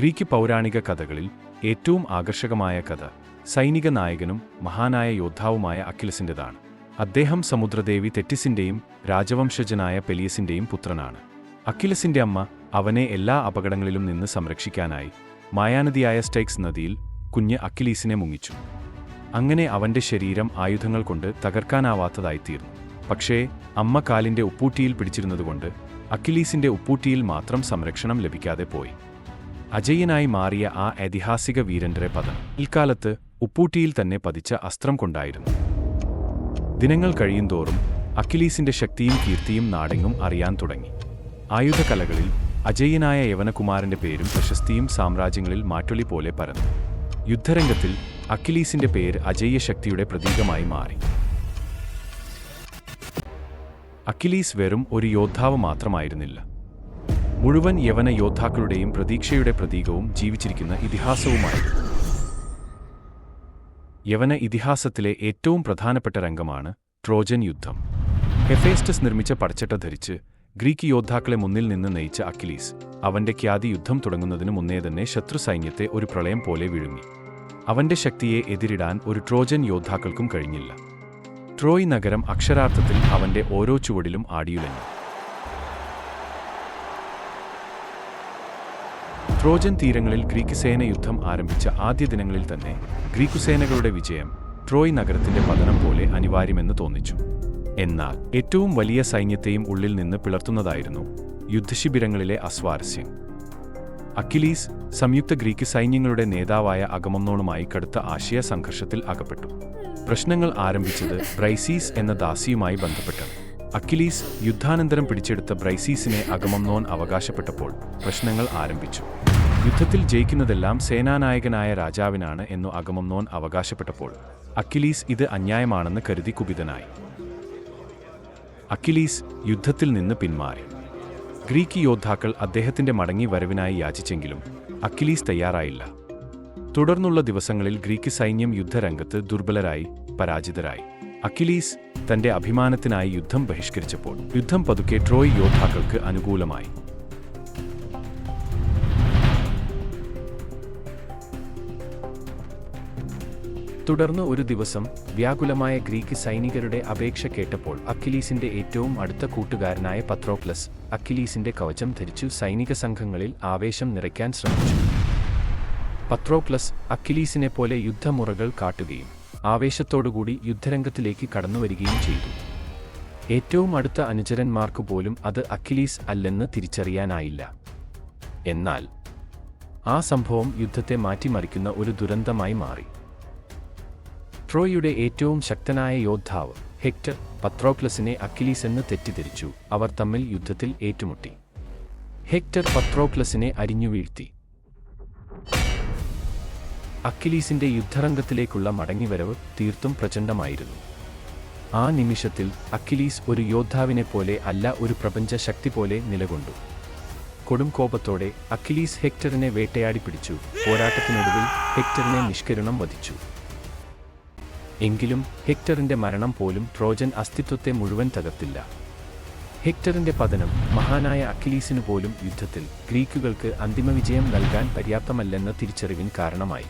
Greek പൗരാണിക കഥകളിൽ ഏറ്റവും ആകർഷകമായ കഥ സൈനിക നായകനും മഹാനായ യോദ്ധാവുമായ അക്കിലസിൻ്റെതാണ്. അദ്ദേഹം സമുദ്രദേവി തെറ്റിസിൻ്റെയും രാജവംശജനായ പെലിയസിൻ്റെയും പുത്രനാണ്. അക്കിലസിൻ്റെ അമ്മ അവനെ എല്ലാ അപകടങ്ങളിലും നിന്ന് സംരക്ഷിക്കാനായി മായാനദിയായ സ്റ്റൈക്സ് നദിയിൽ കുഞ്ഞ് അക്കിലീസിനെ മുങ്ങിച്ചു. അങ്ങനെ അവൻ്റെ ശരീരം ആയുധങ്ങൾ കൊണ്ട് തകർക്കാനാവാത്തതായിത്തീർന്നു. പക്ഷേ അമ്മ കാലിൻ്റെ ഉപ്പൂട്ടിയിൽ പിടിച്ചിരുന്നതുകൊണ്ട് അക്കിലീസിൻ്റെ ഉപ്പൂട്ടിയിൽ മാത്രം സംരക്ഷണം ലഭിക്കാതെ പോയി. അജയ്യനായി മാറിയ ആ ഐതിഹാസിക വീരന്റെ പതനം ഇൽക്കാലത്ത് ഉപ്പൂട്ടിയിൽ തന്നെ പതിച്ച അസ്ത്രം കൊണ്ടായിരുന്നു. ദിനങ്ങൾ കഴിയുന്തോറും അക്കിലീസിന്റെ ശക്തിയും കീർത്തിയും നാടെങ്ങും അറിയാൻ തുടങ്ങി. ആയുധകലകളിൽ അജയ്യനായ യവനകുമാരന്റെ പേരും പ്രശസ്തിയും സാമ്രാജ്യങ്ങളിൽ മാറ്റൊലി പോലെ പരന്നു. യുദ്ധരംഗത്തിൽ അക്കിലീസിന്റെ പേര് അജയ്യ ശക്തിയുടെ പ്രതീകമായി മാറി. അക്കിലീസ് വെറും ഒരു യോദ്ധാവ് മാത്രമായിരുന്നില്ല, മുഴുവൻ യവന യോദ്ധാക്കളുടെയും പ്രതീക്ഷയുടെ പ്രതീകവും ജീവിച്ചിരിക്കുന്ന ഇതിഹാസവുമായിരുന്നു. യവന ഇതിഹാസത്തിലെ ഏറ്റവും പ്രധാനപ്പെട്ട രംഗമാണ് ട്രോജൻ യുദ്ധം. ഹെഫേസ്റ്റസ് നിർമ്മിച്ച പടച്ചട്ട ധരിച്ച് ഗ്രീക്ക് യോദ്ധാക്കളെ മുന്നിൽ നിന്ന് നയിച്ച അക്കിലീസ് അവന്റെ ഖ്യാതി യുദ്ധം തുടങ്ങുന്നതിനു മുന്നേ തന്നെ ശത്രു സൈന്യത്തെ ഒരു പ്രളയം പോലെ വിഴുങ്ങി. അവന്റെ ശക്തിയെ എതിരിടാൻ ഒരു ട്രോജൻ യോദ്ധാക്കൾക്കും കഴിഞ്ഞില്ല. ട്രോയ് നഗരം അക്ഷരാർത്ഥത്തിൽ അവന്റെ ഓരോ ചുവടിലും ആടിയുലഞ്ഞു. ട്രോജൻ തീരങ്ങളിൽ ഗ്രീക്ക് സേന യുദ്ധം ആരംഭിച്ച ആദ്യ ദിനങ്ങളിൽ തന്നെ ഗ്രീക്കുസേനകളുടെ വിജയം ട്രോയ് നഗരത്തിന്റെ പതനം പോലെ അനിവാര്യമെന്ന് തോന്നിച്ചു. എന്നാൽ ഏറ്റവും വലിയ സൈന്യത്തെയും ഉള്ളിൽ നിന്ന് പിളർത്തുന്നതായിരുന്നു യുദ്ധശിബിരങ്ങളിലെ അസ്വാരസ്യം. അക്കിലീസ് സംയുക്ത ഗ്രീക്ക് സൈന്യങ്ങളുടെ നേതാവായ അഗമംനോണുമായി കടുത്ത ആശയ സംഘർഷത്തിൽ അകപ്പെട്ടു. പ്രശ്നങ്ങൾ ആരംഭിച്ചത് ബ്രൈസീസ് എന്ന ദാസിയുമായി ബന്ധപ്പെട്ടാണ്. അക്കിലീസ് യുദ്ധാനന്തരം പിടിച്ചെടുത്ത ബ്രൈസീസിനെ അഗമംനോൻ അവകാശപ്പെട്ടപ്പോൾ പ്രശ്നങ്ങൾ ആരംഭിച്ചു. യുദ്ധത്തിൽ ജയിക്കുന്നതെല്ലാം സേനാനായകനായ രാജാവിനാണ് എന്നു അഗമംനോൻ അവകാശപ്പെട്ടപ്പോൾ അക്കിലീസ് ഇത് അന്യായമാണെന്ന് കരുതി കുപിതനായി. അക്കിലീസ് യുദ്ധത്തിൽ നിന്ന് പിന്മാറി. ഗ്രീക്ക് യോദ്ധാക്കൾ അദ്ദേഹത്തിന്റെ മടങ്ങി വരവിനായി യാചിച്ചെങ്കിലും അക്കിലീസ് തയ്യാറായില്ല. തുടർന്നുള്ള ദിവസങ്ങളിൽ ഗ്രീക്ക് സൈന്യം യുദ്ധരംഗത്ത് ദുർബലരായി, പരാജിതരായി. അക്കിലീസ് തന്റെ അഭിമാനത്തിനായി യുദ്ധം ബഹിഷ്കരിച്ചപ്പോൾ യുദ്ധം പതുക്കെ ട്രോയ് യോദ്ധാക്കൾക്ക് അനുകൂലമായി. തുടർന്ന് ഒരു ദിവസം വ്യാകുലമായ ഗ്രീക്ക് സൈനികരുടെ അപേക്ഷ കേട്ടപ്പോൾ അക്കിലീസിന്റെ ഏറ്റവും അടുത്ത കൂട്ടുകാരനായ പത്രോക്ലസ് അക്കിലീസിന്റെ കവചം ധരിച്ചു സൈനിക സംഘങ്ങളിൽ ആവേശം നിറയ്ക്കാൻ ശ്രമിച്ചു. പത്രോക്ലസ് അക്കിലീസിനെ പോലെ യുദ്ധമുറകൾ കാട്ടുകയും ആവേശത്തോടുകൂടി യുദ്ധരംഗത്തിലേക്ക് കടന്നുവരികയും ചെയ്തു. ഏറ്റവും അടുത്ത അനുചരന്മാർക്ക് പോലും അത് അക്കിലീസ് അല്ലെന്ന് തിരിച്ചറിയാനായില്ല. എന്നാൽ ആ സംഭവം യുദ്ധത്തെ മാറ്റിമറിക്കുന്ന ഒരു ദുരന്തമായി മാറി. ട്രോയിയുടെ ഏറ്റവും ശക്തനായ യോദ്ധാവ് ഹെക്ടർ പത്രോക്ലസിനെ അക്കിലീസ് എന്ന് തെറ്റിദ്ധരിച്ചു. അവർ തമ്മിൽ യുദ്ധത്തിൽ ഏറ്റുമുട്ടി. ഹെക്ടർ പത്രോക്ലസിനെ അരിഞ്ഞുവീഴ്ത്തി. അക്കിലീസിന്റെ യുദ്ധരംഗത്തിലേക്കുള്ള മടങ്ങിവരവ് തീർത്തും പ്രചണ്ഡമായിരുന്നു. ആ നിമിഷത്തിൽ അക്കിലീസ് ഒരു യോദ്ധാവിനെ പോലെ അല്ല, ഒരു പ്രപഞ്ച ശക്തി പോലെ നിലകൊണ്ടു. കൊടും കോപത്തോടെ അക്കിലീസ് ഹെക്ടറിനെ വേട്ടയാടി പിടിച്ചു. പോരാട്ടത്തിനൊടുവിൽ ഹെക്ടറിനെ നിഷ്കരുണം വധിച്ചു. എങ്കിലും ഹെക്ടറിന്റെ മരണം പോലും ട്രോജൻ അസ്തിത്വത്തെ മുഴുവൻ തകർത്തില്ല. ഹെക്ടറിന്റെ പതനം മഹാനായ അക്കിലീസിനു പോലും യുദ്ധത്തിൽ ഗ്രീക്കുകൾക്ക് അന്തിമവിജയം നൽകാൻ പര്യാപ്തമല്ലെന്ന തിരിച്ചറിവിന് കാരണമായി.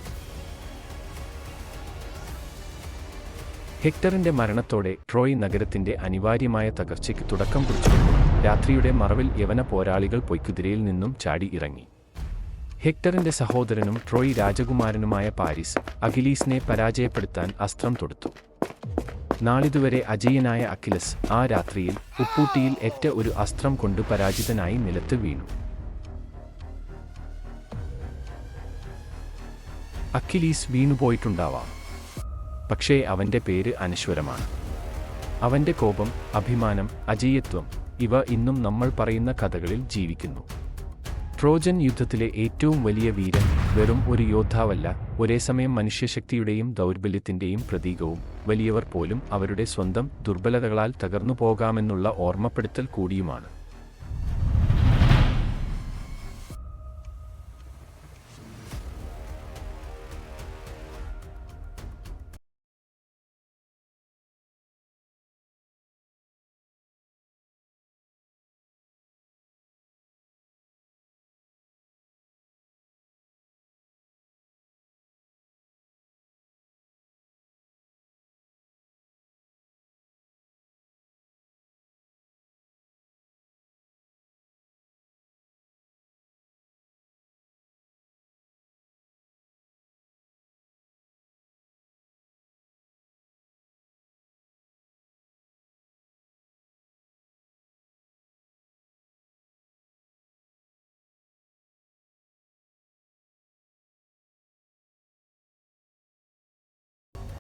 ഹെക്ടറിന്റെ മരണത്തോടെ ട്രോയ് നഗരത്തിന്റെ അനിവാര്യമായ തകർച്ചയ്ക്ക് തുടക്കം കുറിച്ചുകൊണ്ട് രാത്രിയുടെ മറവിൽ യവന പോരാളികൾ പൊയ്ക്കുതിരയിൽ നിന്നും ചാടി ഇറങ്ങി. ഹെക്ടറിന്റെ സഹോദരനും ട്രോയ് രാജകുമാരനുമായ പാരിസ് അഖിലീസിനെ പരാജയപ്പെടുത്താൻ അസ്ത്രം തൊടുത്തു. നാളിതുവരെ അജയ്യനായ അക്കിലസ് ആ രാത്രിയിൽ ഉപ്പൂട്ടിയിൽ ഏറ്റ ഒരു അസ്ത്രം കൊണ്ട് പരാജിതനായി നിലത്ത് വീണു. അക്കിലീസ് വീണുപോയിട്ടുണ്ടാവാം, പക്ഷേ അവന്റെ പേര് അനശ്വരമാണ്. അവന്റെ കോപം, അഭിമാനം, അജയ്യത്വം ഇവ ഇന്നും നമ്മൾ പറയുന്ന കഥകളിൽ ജീവിക്കുന്നു. ട്രോജൻ യുദ്ധത്തിലെ ഏറ്റവും വലിയ വീരൻ വെറും ഒരു യോദ്ധാവല്ല, ഒരേസമയം മനുഷ്യശക്തിയുടെയും ദൗർബല്യത്തിന്റെയും പ്രതീകവും, വലിയവർ പോലും അവരുടെ സ്വന്തം ദുർബലതകളാൽ തകർന്നു പോകാമെന്നുള്ള ഓർമ്മപ്പെടുത്തൽ കൂടിയുമാണ്.